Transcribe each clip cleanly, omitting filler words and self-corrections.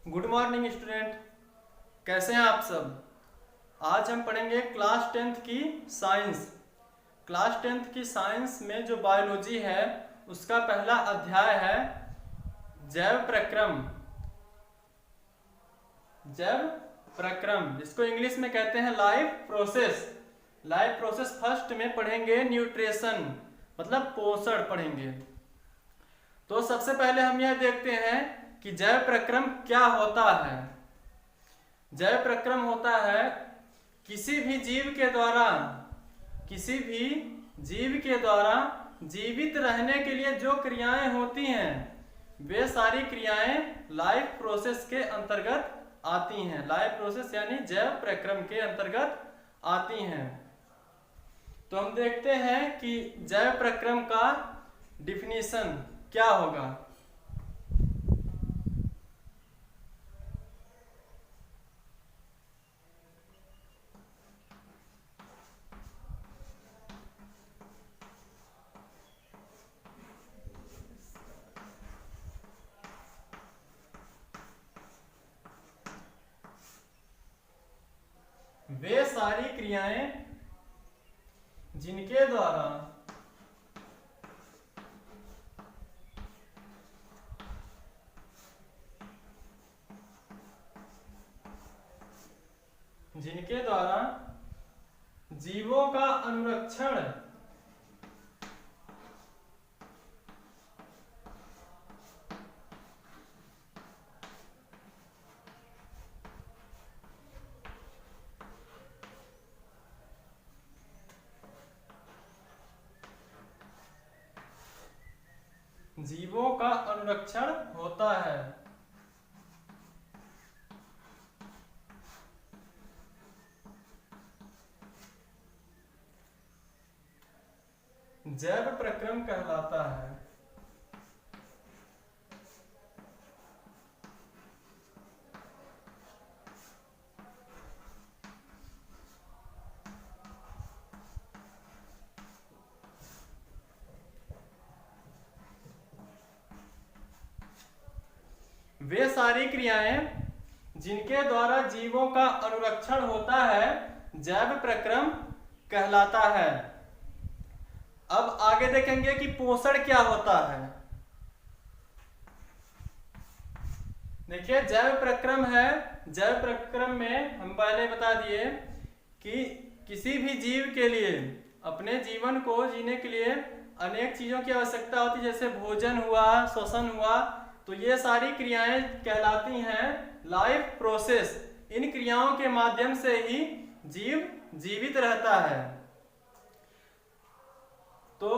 Good morning student. कैसे हैं आप सब। आज हम पढ़ेंगे क्लास टेंथ की साइंस। क्लास टेंथ की साइंस में जो बायोलॉजी है उसका पहला अध्याय है जैव प्रक्रम। जैव प्रक्रम जिसको इंग्लिश में कहते हैं life process. Life process first में पढ़ेंगे न्यूट्रिशन मतलब पोषण पढ़ेंगे। तो सबसे पहले हम यह देखते हैं कि जैव प्रक्रम क्या होता है। जैव प्रक्रम होता है किसी भी जीव के द्वारा जीवित रहने के लिए जो क्रियाएं होती हैं वे सारी क्रियाएं लाइफ प्रोसेस के अंतर्गत आती हैं। लाइफ प्रोसेस यानी जैव प्रक्रम के अंतर्गत आती हैं। तो हम देखते हैं कि जैव प्रक्रम का डिफिनीशन क्या होगा। वे सारी क्रियाएं जिनके द्वारा जीवों का अनुरक्षण होता है। जैव प्रक्रम कहलाता है। वे सारी क्रियाएं जिनके द्वारा जीवों का अनुरक्षण होता है जैव प्रक्रम कहलाता है। अब आगे देखेंगे कि पोषण क्या होता है। देखिए जैव प्रक्रम है। जैव प्रक्रम में हम पहले बता दिए कि किसी भी जीव के लिए अपने जीवन को जीने के लिए अनेक चीजों की आवश्यकता होती है, जैसे भोजन हुआ, श्वसन हुआ। तो ये सारी क्रियाएं कहलाती हैं लाइफ प्रोसेस। इन क्रियाओं के माध्यम से ही जीव जीवित रहता है। तो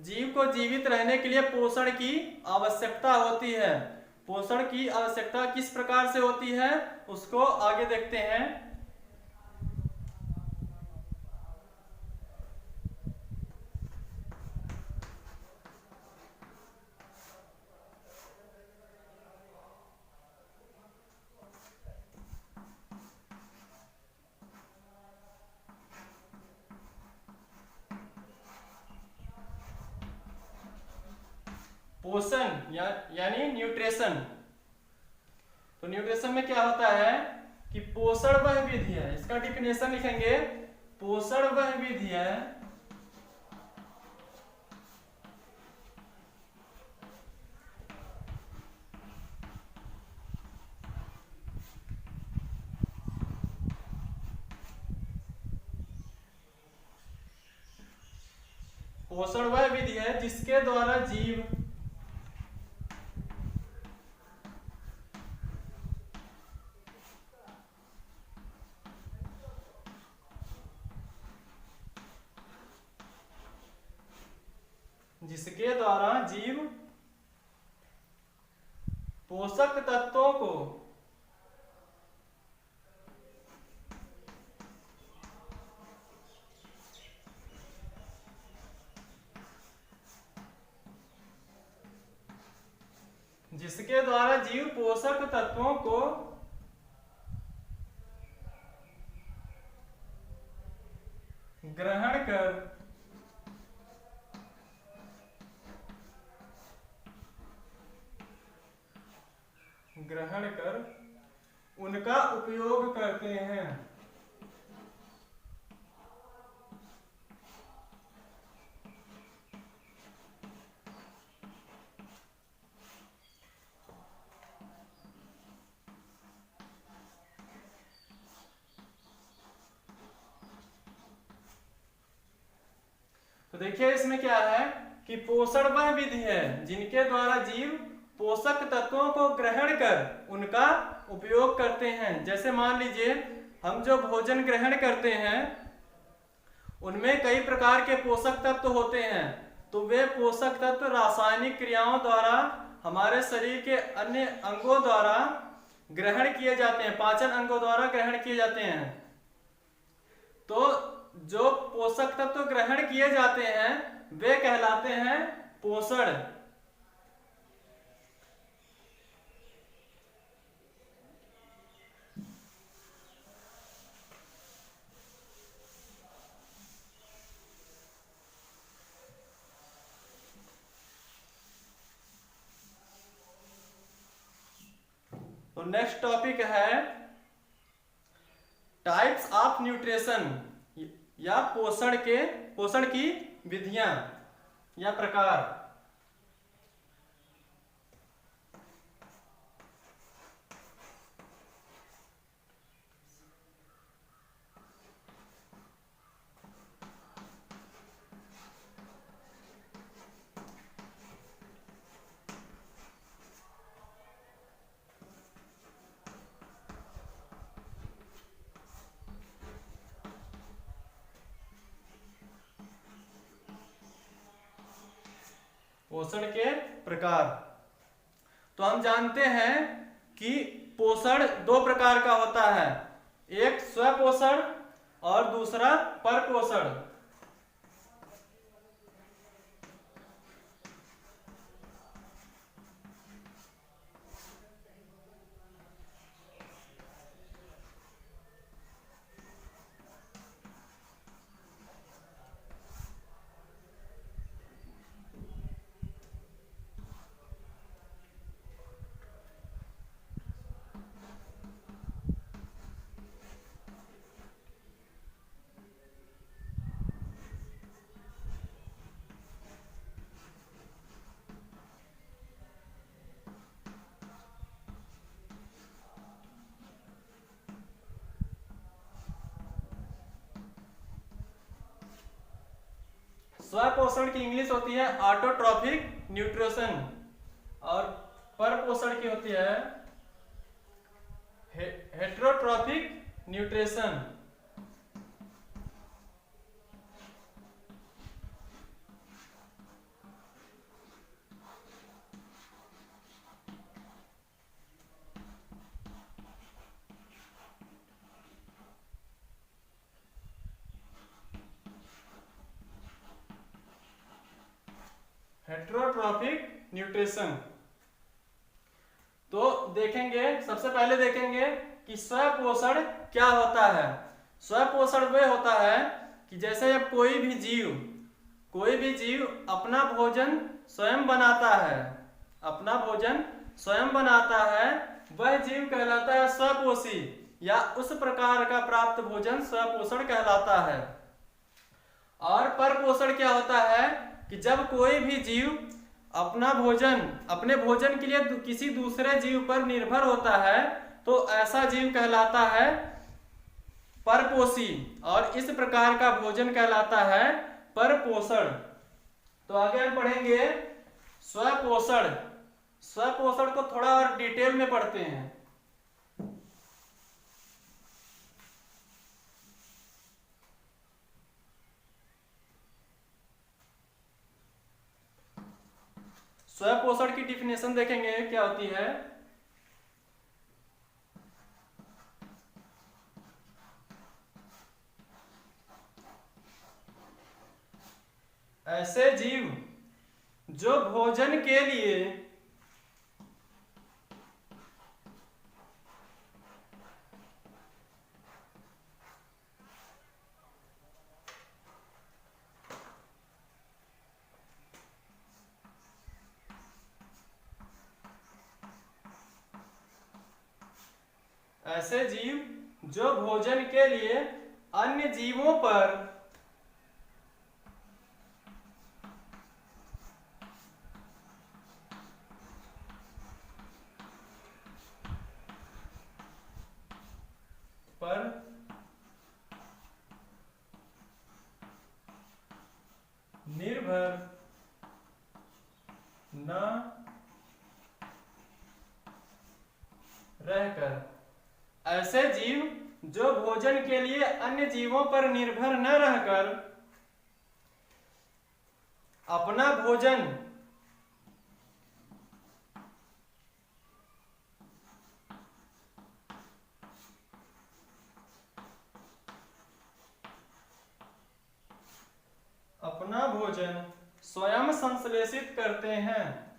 जीव को जीवित रहने के लिए पोषण की आवश्यकता होती है। पोषण की आवश्यकता किस प्रकार से होती है उसको आगे देखते हैं। पोषण यानी न्यूट्रिशन। तो न्यूट्रिशन में क्या होता है कि पोषण वह विधि है, इसका डिफिनेशन लिखेंगे। पोषण वह विधि है जिसके द्वारा जीव पोषक तत्वों को ग्रहण कर ग्रहण कर उनका उपयोग करते हैं। तो देखिए इसमें क्या है कि पोषण वह विधि है जिनके द्वारा जीव पोषक तत्वों को ग्रहण कर उनका उपयोग करते हैं। जैसे मान लीजिए हम जो भोजन ग्रहण करते हैं उनमें कई प्रकार के पोषक तत्व होते हैं, तो वे पोषक तत्व रासायनिक क्रियाओं द्वारा हमारे शरीर के अन्य अंगों द्वारा ग्रहण किए जाते हैं, पाचन अंगों द्वारा ग्रहण किए जाते हैं। तो जो पोषक तत्व ग्रहण किए जाते हैं वे कहलाते हैं पोषण। तो नेक्स्ट टॉपिक है टाइप्स ऑफ न्यूट्रिशन या पोषण की विधियां या प्रकार। पोषण के प्रकार। तो हम जानते हैं कि पोषण दो प्रकार का होता है, एक स्वपोषण और दूसरा परपोषण। स्वपोषण की इंग्लिश होती है ऑटोट्रॉफिक न्यूट्रिशन और परपोषण की होती है हेटेरोट्रॉफिक न्यूट्रिशन। Heterotrophic nutrition. तो देखेंगे, सबसे पहले देखेंगे कि स्वपोषण क्या होता है। स्वपोषण वह होता है कि जैसे अब कोई भी जीव अपना भोजन स्वयं बनाता है, अपना भोजन स्वयं बनाता है, वह जीव कहलाता है स्वपोषी या उस प्रकार का प्राप्त भोजन स्वपोषण कहलाता है। और परपोषण क्या होता है कि जब कोई भी जीव अपने भोजन के लिए किसी दूसरे जीव पर निर्भर होता है तो ऐसा जीव कहलाता है परपोषी और इस प्रकार का भोजन कहलाता है परपोषण। तो आगे हम पढ़ेंगे स्वपोषण। स्वपोषण को थोड़ा और डिटेल में पढ़ते हैं। स्वपोषण की डिफिनेशन देखेंगे क्या होती है। ऐसे जीव जो भोजन के लिए ऐसे जीव जो भोजन के लिए अन्य जीवों पर निर्भर न रहकर, ऐसे जीव जो भोजन के लिए अन्य जीवों पर निर्भर न रहकर अपना भोजन स्वयं संश्लेषित करते हैं।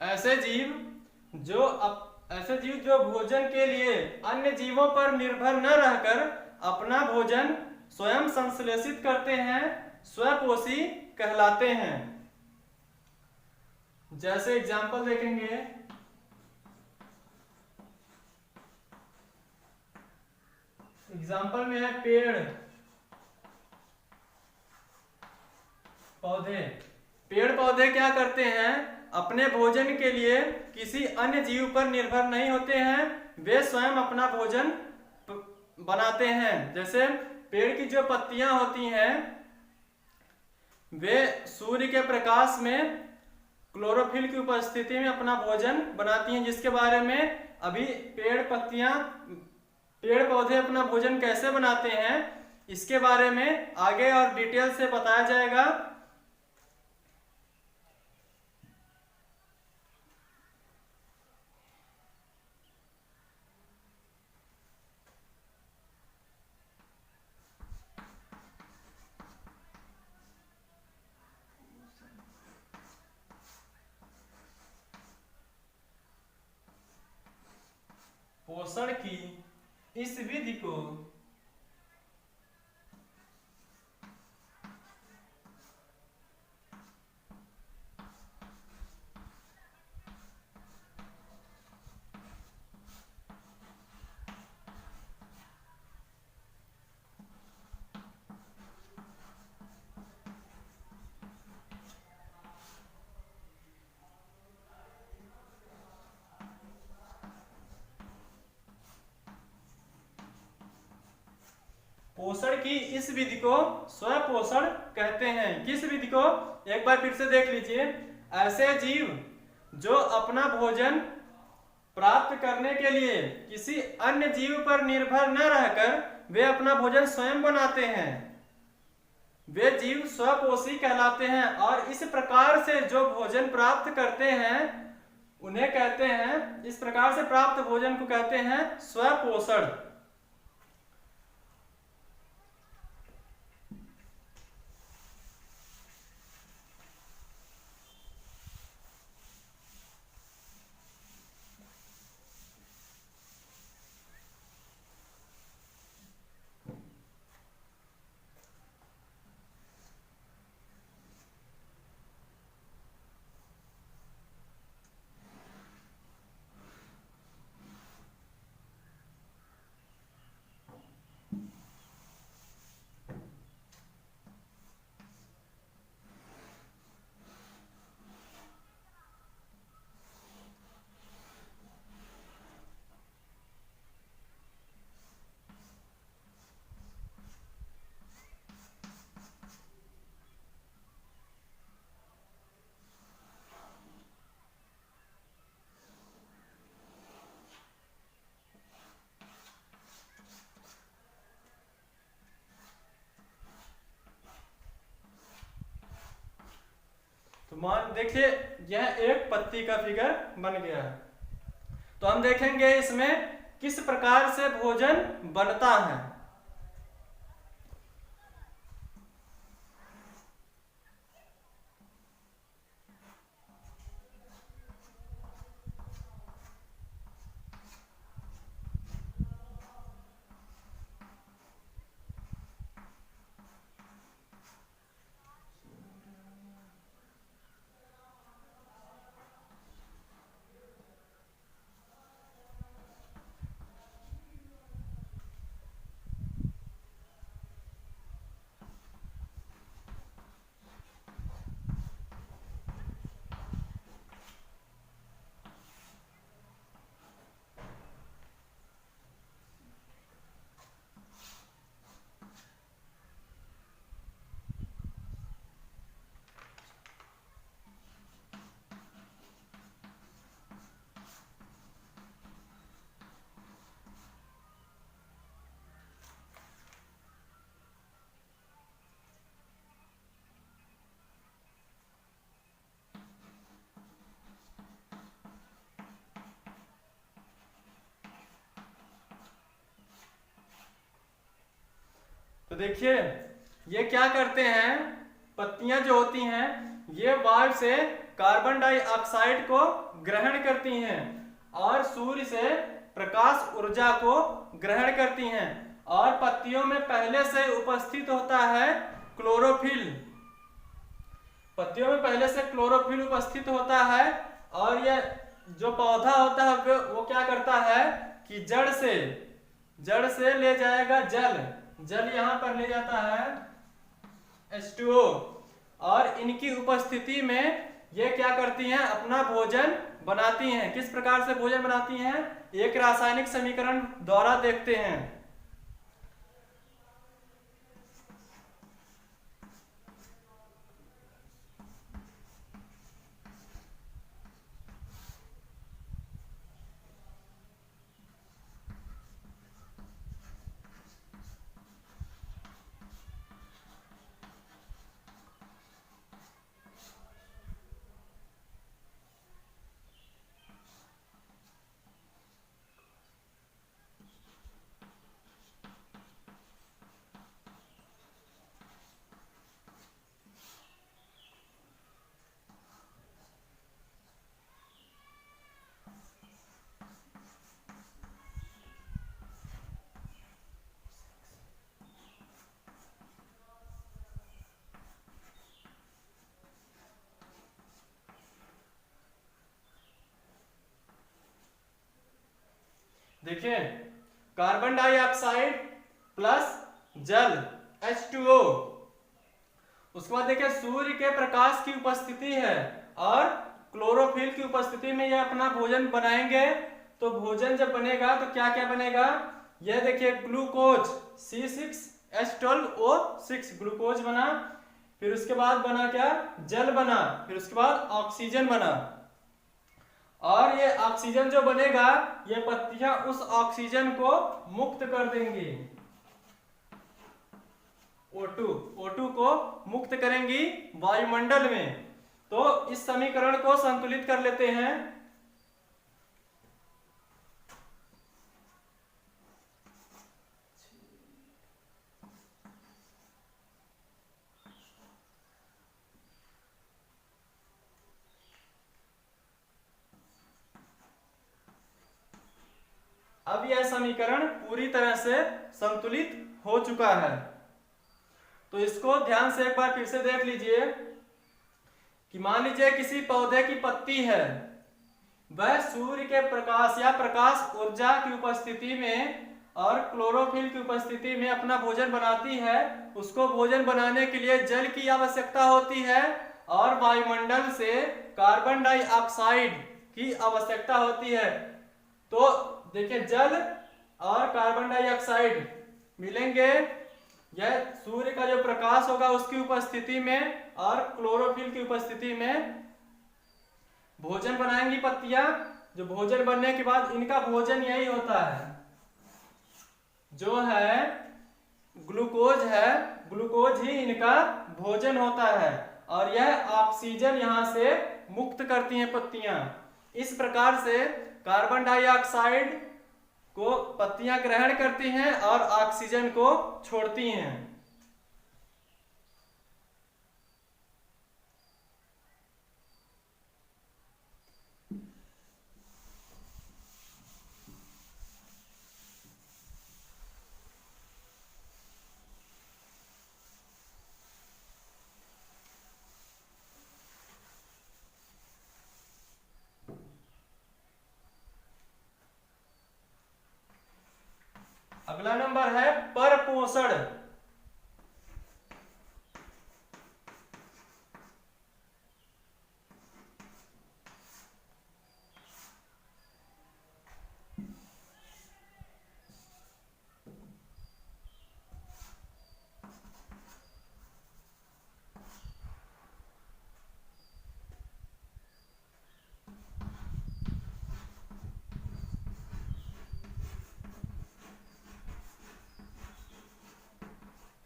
ऐसे जीव जो भोजन के लिए अन्य जीवों पर निर्भर न रहकर अपना भोजन स्वयं संश्लेषित करते हैं, स्वपोषी कहलाते हैं। जैसे एग्जाम्पल देखेंगे, एग्जाम्पल में है पेड़ पौधे। पेड़ पौधे क्या करते हैं? अपने भोजन के लिए किसी अन्य जीव पर निर्भर नहीं होते हैं, वे स्वयं अपना भोजन बनाते हैं। जैसे पेड़ की जो पत्तियां होती हैं वे सूर्य के प्रकाश में क्लोरोफिल की उपस्थिति में अपना भोजन बनाती हैं, जिसके बारे में अभी पेड़ पौधे अपना भोजन कैसे बनाते हैं इसके बारे में आगे और डिटेल से बताया जाएगा। पोषण की इस विधि को पोषण की इस विधि को स्वपोषण कहते हैं। किस विधि को? एक बार फिर से देख लीजिए। ऐसे जीव जो अपना भोजन प्राप्त करने के लिए किसी अन्य जीव पर निर्भर न रहकर वे अपना भोजन स्वयं बनाते हैं, वे जीव स्वपोषी कहलाते हैं। और इस प्रकार से जो भोजन प्राप्त करते हैं उन्हें कहते हैं, इस प्रकार से प्राप्त भोजन को कहते हैं स्वपोषण। देखिए यह एक पत्ती का फिगर बन गया है। तो हम देखेंगे इसमें किस प्रकार से भोजन बनता है। तो देखिए ये क्या करते हैं, पत्तियां जो होती हैं ये वायु से कार्बन डाइऑक्साइड को ग्रहण करती हैं और सूर्य से प्रकाश ऊर्जा को ग्रहण करती हैं। और पत्तियों में पहले से उपस्थित होता है क्लोरोफिल। पत्तियों में पहले से क्लोरोफिल उपस्थित होता है और यह जो पौधा होता है वो क्या करता है कि जड़ से ले जाएगा जल यहां पर ले जाता है H2O। और इनकी उपस्थिति में ये क्या करती हैं, अपना भोजन बनाती हैं। किस प्रकार से भोजन बनाती हैं, एक रासायनिक समीकरण द्वारा देखते हैं। देखिए कार्बन डाइऑक्साइड प्लस जल H2O, उसके बाद देखिए सूर्य के प्रकाश की उपस्थिति है और क्लोरोफिल की उपस्थिति में ये अपना भोजन बनाएंगे। तो भोजन जब बनेगा तो क्या क्या बनेगा, यह देखिए ग्लूकोज C6H12O6 ग्लूकोज बना, फिर उसके बाद बना क्या, जल बना, फिर उसके बाद ऑक्सीजन बना। और ये ऑक्सीजन जो बनेगा ये पत्तियां उस ऑक्सीजन को मुक्त कर देंगी, O2 को मुक्त करेंगी वायुमंडल में। तो इस समीकरण को संतुलित कर लेते हैं। अब यह समीकरण पूरी तरह से संतुलित हो चुका है। तो इसको ध्यान से एक बार फिर से देख लीजिए कि मान लीजिए किसी पौधे की पत्ती है, वह सूर्य के प्रकाश या प्रकाश ऊर्जा की उपस्थिति में और क्लोरोफिल की उपस्थिति में अपना भोजन बनाती है। उसको भोजन बनाने के लिए जल की आवश्यकता होती है और वायुमंडल से कार्बन डाइऑक्साइड की आवश्यकता होती है। तो देखिए जल और कार्बन डाइऑक्साइड मिलेंगे, यह सूर्य का जो प्रकाश होगा उसकी उपस्थिति में और क्लोरोफिल की उपस्थिति में भोजन बनाएंगी पत्तियां। जो भोजन बनने के बाद इनका भोजन यही होता है, जो है ग्लूकोज ही इनका भोजन होता है। और यह ऑक्सीजन यहाँ से मुक्त करती हैं पत्तियां। इस प्रकार से कार्बन डाइऑक्साइड को पत्तियां ग्रहण करती हैं और ऑक्सीजन को छोड़ती हैं। अगला नंबर है परपोषण।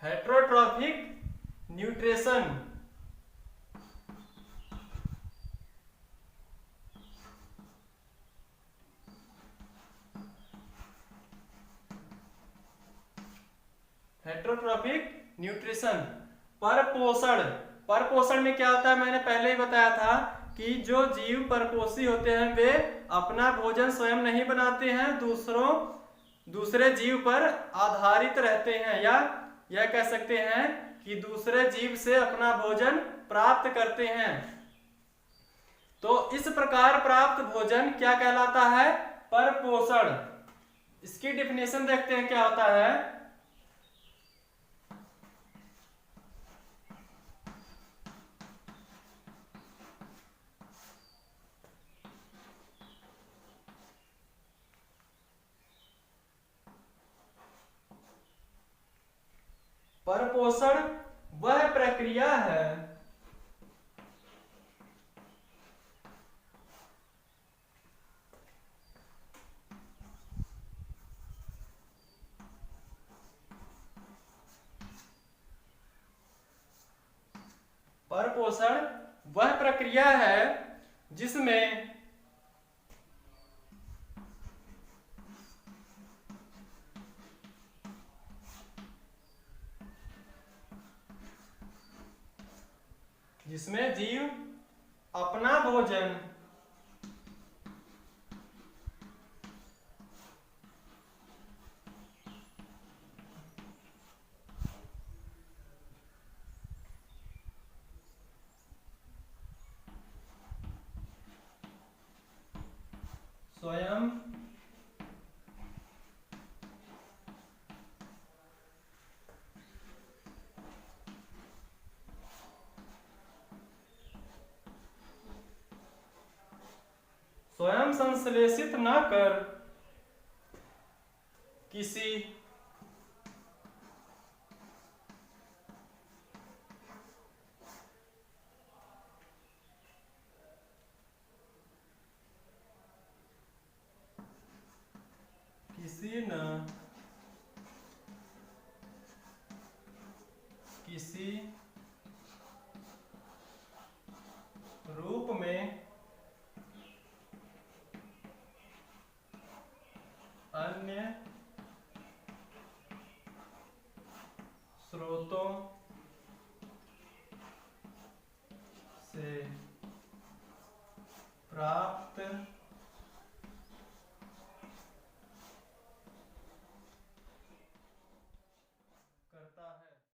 Heterotrophic nutrition. हेट्रोट्रॉफिक न्यूट्रिशन, परपोषण। परपोषण में क्या होता है, मैंने पहले ही बताया था कि जो जीव परपोषी होते हैं वे अपना भोजन स्वयं नहीं बनाते हैं, दूसरे जीव पर आधारित रहते हैं, या यह कह सकते हैं कि दूसरे जीव से अपना भोजन प्राप्त करते हैं। तो इस प्रकार प्राप्त भोजन क्या कहलाता है, परपोषण। इसकी डिफिनेशन देखते हैं क्या होता है। परपोषण वह प्रक्रिया है परपोषण वह प्रक्रिया है जिसमें जीव अपना भोजन स्वयं संश्लेषित न कर किसी किसी रूप में अन्य स्रोतों से प्राप्त